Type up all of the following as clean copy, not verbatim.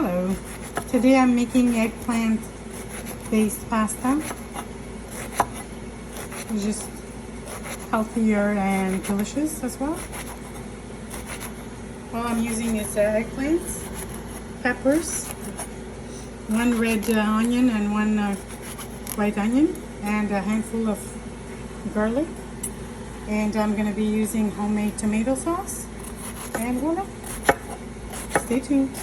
Hello. Today I'm making eggplant based pasta. It's just healthier and delicious as well. All I'm using is eggplants, peppers, one red onion and one white onion, and a handful of garlic. And I'm going to be using homemade tomato sauce. And voila. Stay tuned.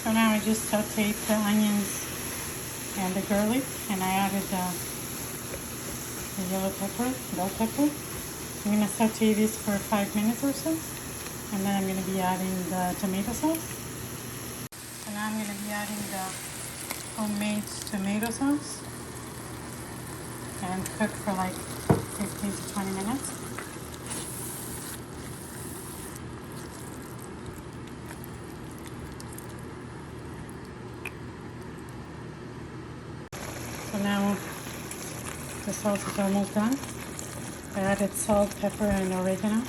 So now I just sauteed the onions and the garlic, and I added the yellow pepper, bell pepper. I'm going to saute this for 5 minutes or so, and then I'm going to be adding the tomato sauce. So now I'm going to be adding the homemade tomato sauce and cook for like 15 to 20 minutes. So now the sauce is almost done. I added salt, pepper, and oregano.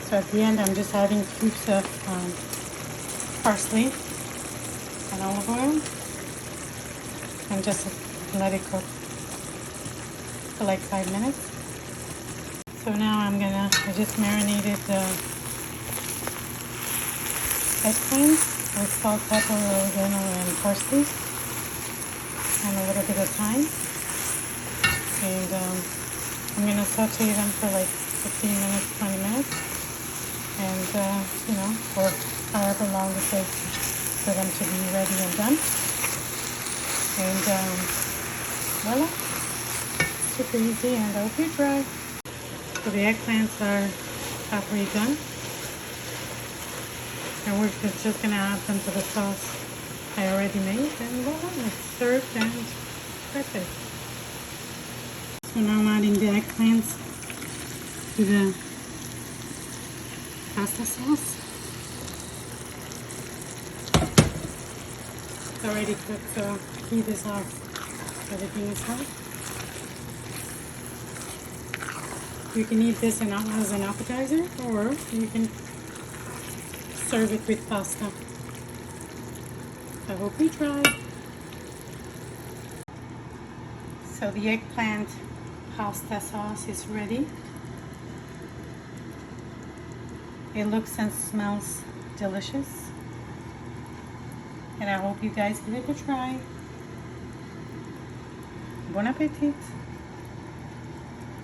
So at the end, I'm just adding cubes of parsley and olive oil, and just let it cook for like 5 minutes. So now I just marinated the eggplant with salt, pepper, oregano, and parsley, and a little bit of thyme. And I'm going to saute them for like 15 minutes, 20 minutes, and for however long it takes for them to be ready and done. And voila, super easy, and I hope you try. So the eggplants are halfway done. And we're just going to add them to the sauce I already made, and voila, it's served and perfect. So now I'm adding the eggplants to the pasta sauce. It's already cooked, so heat is off. Everything is off. You can eat this as an appetizer, or you can serve it with pasta. I hope you try. So the eggplant pasta sauce is ready. It looks and smells delicious, and I hope you guys give it a try. Bon appetit!